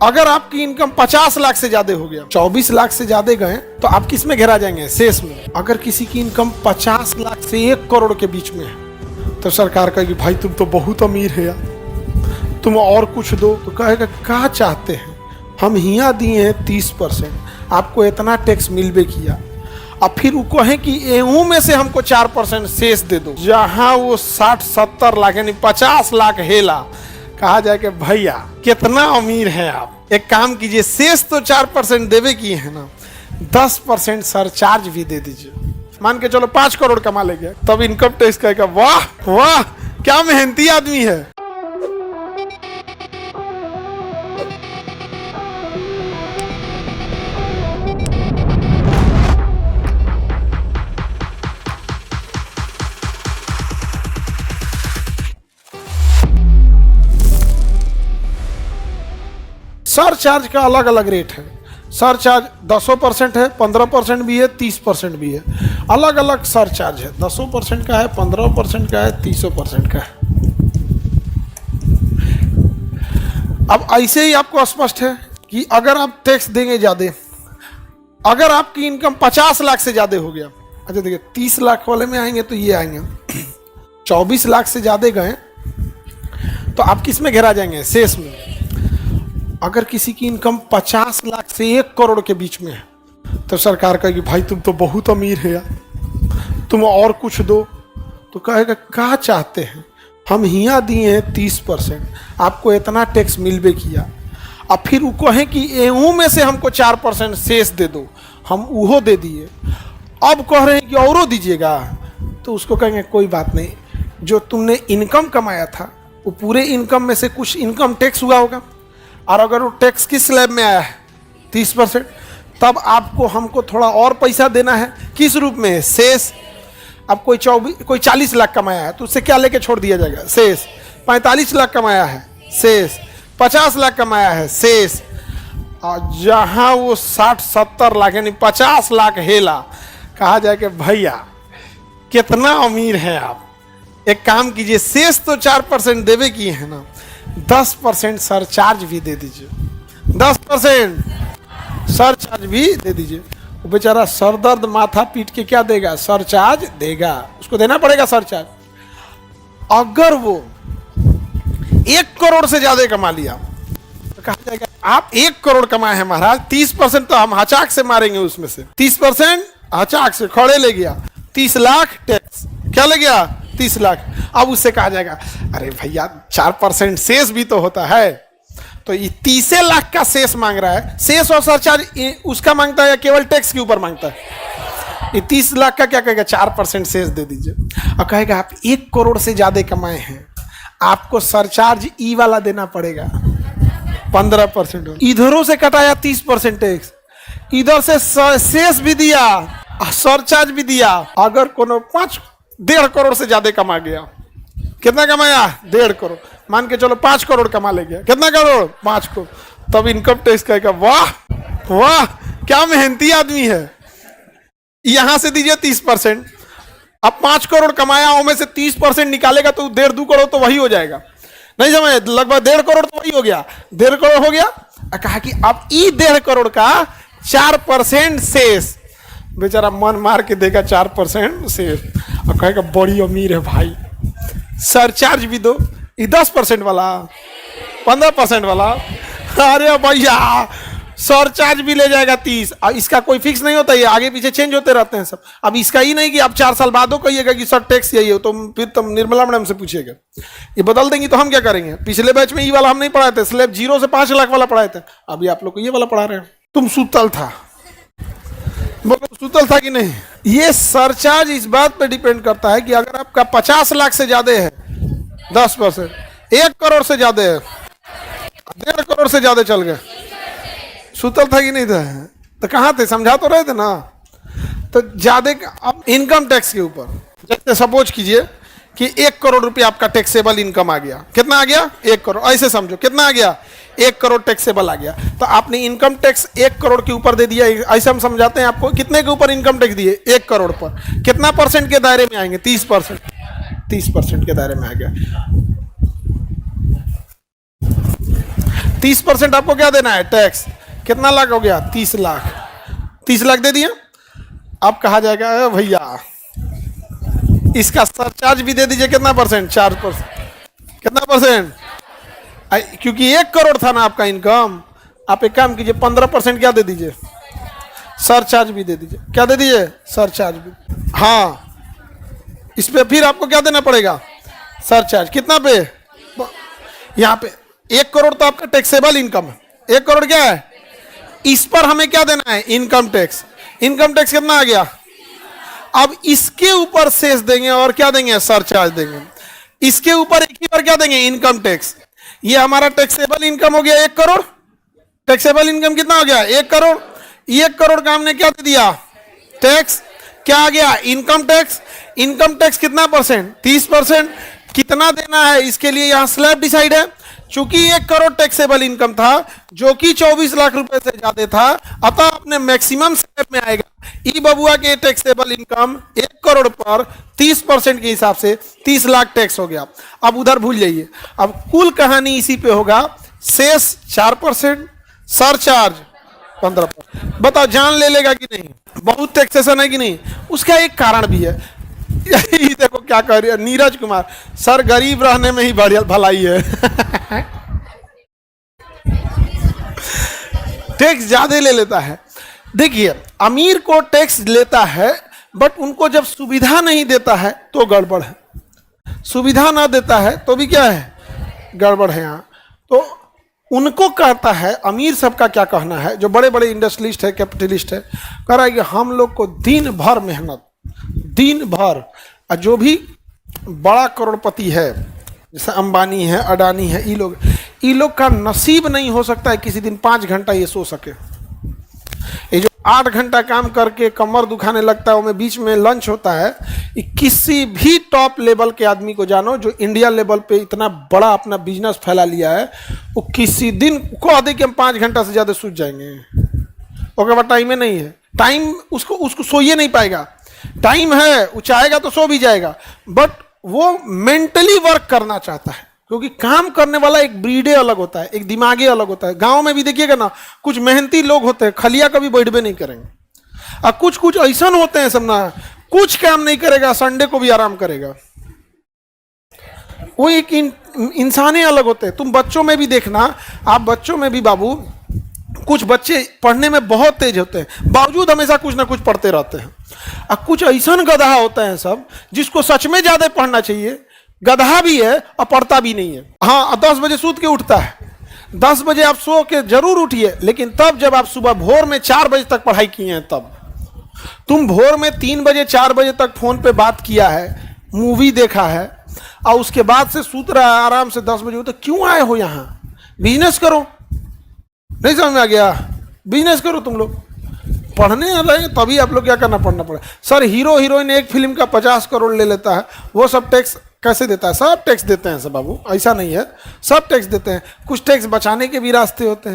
अगर आपकी इनकम 50 लाख से ज्यादा हो गया, 24 लाख से ज्यादा गए तो आप किस में घेरा जाएंगे? शेष में। अगर किसी की इनकम 50 लाख से 1 करोड़ के बीच में है तो सरकार कहेगी भाई तुम तो बहुत अमीर है यार, तुम और कुछ दो। तो कहेगा क्या चाहते हैं, हम हिया दिए हैं 30%, आपको इतना टैक्स मिलबे किया, अब फिर वो कहें कि एहू में से हमको 4% शेष दे दो। जहां वो 60-70 लाख यानी 50 लाख हेला, कहा जाए कि भैया कितना अमीर है आप, एक काम कीजिए, शेष तो 4% देवे किए हैं ना, 10% सरचार्ज भी दे दीजिए। मान के चलो 5 करोड़ कमा लेंगे, तब इनकम टैक्स कहेगा वाह वाह क्या मेहनती आदमी है। सरचार्ज का अलग अलग रेट है। सरचार्ज 10% है, 15% भी है, 30% भी है, अलग अलग सरचार्ज है। 10% का है, 15% का है, 30% का है। अब ऐसे ही आपको स्पष्ट है कि अगर आप टैक्स देंगे ज्यादा, अगर आपकी इनकम 50 लाख से ज्यादा हो गया, अच्छा देखिए 30 लाख वाले में आएंगे तो ये आएंगे, 24 लाख से ज्यादा गए तो आप किस में घेरा जाएंगे? शेष में। अगर किसी की इनकम 50 लाख से 1 करोड़ के बीच में है तो सरकार कहेगी भाई तुम तो बहुत अमीर है यार, तुम और कुछ दो। तो कहेगा क्या चाहते हैं, हम हिया दिए हैं 30%, आपको इतना टैक्स मिलबे किया, अब फिर वो कहें कि एहू में से हमको 4% शेष दे दो, हम वो दे दिए, अब कह रहे हैं कि औरों दीजिएगा। तो उसको कहेंगे कोई बात नहीं, जो तुमने इनकम कमाया था वो पूरे इनकम में से कुछ इनकम टैक्स हुआ होगा, और अगर वो टैक्स किस स्लैब में आया है 30%, तब आपको हमको थोड़ा और पैसा देना है। किस रूप में? शेष। अब कोई 40 लाख कमाया है तो उससे क्या लेके छोड़ दिया जाएगा? शेष। 45 लाख कमाया है, शेष। 50 लाख कमाया है, शेष। और जहां वो 60-70 लाख यानी 50 लाख हेला, कहा जाए कि भैया कितना अमीर है आप, एक काम कीजिए, शेष तो 4% देवे किए हैं ना, 10% सरचार्ज भी दे दीजिए, 10% सरचार्ज भी दे दीजिए। वो बेचारा सरदर्द माथा पीट के क्या देगा? सरचार्ज देगा, उसको देना पड़ेगा सरचार्ज। अगर वो 1 करोड़ से ज्यादा कमा लिया तो कहा जाएगा आप 1 करोड़ कमाए हैं महाराज, 30% तो हम हचाक से मारेंगे, उसमें से 30% हचाक से खड़े ले गया, 30 लाख टैक्स, क्या ले गया? 30 लाख। अब उससे कहा जाएगा अरे भैया 4% शेष भी तो होता है, तो ये 30 लाख का शेष मांग रहा है, शेष और सरचार्ज उसका मांगता है या केवल टैक्स के ऊपर मांगता है? ये 30 लाख का क्या कहेगा? 4% शेष दे दीजिए। और कहेगा आप 1 करोड़ से ज्यादा कमाए हैं, आपको सरचार्ज ई वाला देना पड़ेगा 15%, इधरों से कटाया 30% टैक्स, इधर से शेष भी दिया, सरचार्ज भी दिया। अगर कोनो 1.5 करोड़ से ज्यादा कमा गया, कितना कमाया? 1.5 करोड़, मान के चलो 5 करोड़ कमा ले गया, कितना करोड़? 5 करोड़, तब इनकम टैक्स कहेगा वाह वाह क्या मेहनती आदमी है, यहां से दीजिए 30%। अब 5 करोड़ कमाया, उनमें से 30% निकालेगा तो 1.5-2 करोड़ तो वही हो जाएगा, नहीं समझे? लगभग 1.5 करोड़ तो वही हो गया, 1.5 करोड़ हो गया। कहा कि अब ई 1.5 करोड़ का 4% शेष, बेचारा मन मार के देगा 4% शेष, और कहेगा बड़ी अमीर है भाई, सरचार्ज भी दो, ये 10% वाला, 15% वाला, अरे भैया सरचार्ज भी ले जाएगा 30। अब इसका कोई फिक्स नहीं होता, ये आगे पीछे चेंज होते रहते हैं सब। अब इसका ही नहीं कि आप 4 साल बाद कहिएगा कि सर टैक्स यही हो, तो फिर तुम निर्मला मैडम से पूछिएगा, ये बदल देंगी तो हम क्या करेंगे? पिछले बैच में ये वाला हम नहीं पढ़ाए थे, स्लैब 0 से 5 लाख वाला पढ़ाए थे, अभी आप लोग को ये वाला पढ़ा रहे हैं। तुम सुतल था, बोलो सुतल था कि नहीं? ये सरचार्ज इस बात पे डिपेंड करता है कि अगर आपका 50 लाख से ज्यादा है 10%, 1 करोड़ से ज्यादा है, 1.5 करोड़ से ज्यादा चल गए, सुतल था कि नहीं था? तो कहाँ थे? समझा तो रहे थे ना। तो ज्यादा अब इनकम टैक्स के ऊपर, जैसे सपोज कीजिए कि 1 करोड़ रुपया आपका टैक्सेबल इनकम आ गया, कितना आ गया? 1 करोड़, ऐसे समझो कितना आ गया? 1 करोड़ टैक्सेबल आ गया, तो आपने इनकम टैक्स 1 करोड़ के ऊपर दे दिया। ऐसे हम समझाते हैं आपको, कितने के ऊपर इनकम टैक्स दिए? 1 करोड़ पर, कितना परसेंट के दायरे में आएंगे? 30%, 30% के दायरे में आ गया। 30% आपको क्या देना है टैक्स। कितना लाख हो गया 30 लाख। 30 लाख दे दिया। अब कहा जाएगा भैया इसका सरचार्ज भी दे दीजिए। कितना परसेंट 4%। कितना परसेंट क्योंकि 1 करोड़ था ना आपका इनकम। आप एक काम कीजिए 15% क्या दे दीजिए सरचार्ज भी दे दीजिए। क्या दे दीजिए सरचार्ज भी। हाँ इस पे फिर आपको क्या देना पड़ेगा सरचार्ज। कितना पे यहाँ पे 1 करोड़ तो आपका टैक्सेबल इनकम है। 1 करोड़ क्या है इस पर हमें क्या देना है इनकम टैक्स। इनकम टैक्स कितना आ गया। अब इसके ऊपर सेस देंगे और क्या देंगे सरचार्ज देंगे। इसके ऊपर एक ही बार क्या देंगे इनकम टैक्स। ये हमारा टैक्सेबल इनकम हो गया 1 करोड़। टैक्सेबल इनकम कितना हो गया 1 करोड़। 1 करोड़ का हमने क्या दे दिया टैक्स। क्या आ गया इनकम टैक्स। इनकम टैक्स कितना परसेंट 30%। कितना देना है इसके लिए यहां स्लैब डिसाइड है। चूंकि 1 करोड़ टैक्सेबल इनकम था जो कि 24 लाख रुपए से ज्यादा था अतः अपने मैक्सिमम स्लैब में आएगा। ई बबुआ के टैक्सेबल इनकम 1 करोड़ पर 30% के हिसाब से 30 लाख टैक्स हो गया। अब उधर भूल जाइए। अब कुल कहानी इसी पे होगा। शेष 4% सरचार्ज 15%। बताओ जान ले लेगा कि नहीं। बहुत टैक्सेशन है कि नहीं। उसका एक कारण भी है। यही देखो क्या कह रही है नीरज कुमार सर गरीब रहने में ही बढ़िया भलाई है। टैक्स ज्यादा ले लेता है। देखिए अमीर को टैक्स लेता है बट उनको जब सुविधा नहीं देता है तो गड़बड़ है। सुविधा ना देता है तो भी क्या है गड़बड़ है। यहाँ तो उनको कहता है अमीर सबका क्या कहना है जो बड़े बड़े इंडस्ट्रियलिस्ट है कैपिटलिस्ट है कह रहा है कि हम लोग को दिन भर मेहनत दिन भर जो भी बड़ा करोड़पति है जैसे अंबानी है अडानी है ये लोग का नसीब नहीं हो सकता है किसी दिन 5 घंटा ये सो सके। ये जो 8 घंटा काम करके कमर दुखाने लगता है उसमें बीच में लंच होता है। ये किसी भी टॉप लेवल के आदमी को जानो जो इंडिया लेवल पे इतना बड़ा अपना बिजनेस फैला लिया है वो किसी दिन को आधे कि हम 5 घंटा से ज़्यादा सूझ जाएंगे। ओके बट टाइम में नहीं है। टाइम उसको सोइए नहीं पाएगा। टाइम है वो चाहेगा तो सो भी जाएगा बट वो मेंटली वर्क करना चाहता है क्योंकि काम करने वाला एक ब्रीडे अलग होता है एक दिमागे अलग होता है। गांव में भी देखिएगा ना कुछ मेहनती लोग होते हैं खलिया कभी बैठबे नहीं करेंगे और कुछ ऐसा होते हैं सब ना कुछ काम नहीं करेगा संडे को भी आराम करेगा। वो एक इंसाने अलग होते हैं। तुम बच्चों में भी देखना आप बच्चों में भी बाबू कुछ बच्चे पढ़ने में बहुत तेज होते हैं बावजूद हमेशा कुछ ना कुछ पढ़ते रहते हैं और कुछ ऐसा गधा होता है सब जिसको सच में ज्यादा पढ़ना चाहिए गधा भी है और पढ़ता भी नहीं है। हाँ 10 बजे सूत के उठता है। 10 बजे आप सो के जरूर उठिए लेकिन तब जब आप सुबह भोर में 4 बजे तक पढ़ाई किए हैं तब। तुम भोर में 3 बजे 4 बजे तक फोन पे बात किया है मूवी देखा है और उसके बाद से सूत रहा है आराम से 10 बजे तो क्यों आए हो यहाँ। बिजनेस करो। नहीं समझ में आ गया। बिजनेस करो तुम लोग। पढ़ने आ रहे हैं तभी आप लोग क्या करना पड़ना पड़े। सर हीरो हीरोइन एक फिल्म का 50 करोड़ ले लेता है वो सब टैक्स कैसे देता है। सब टैक्स देते हैं सब बाबू ऐसा नहीं है सब टैक्स देते हैं। कुछ टैक्स बचाने के भी रास्ते होते हैं।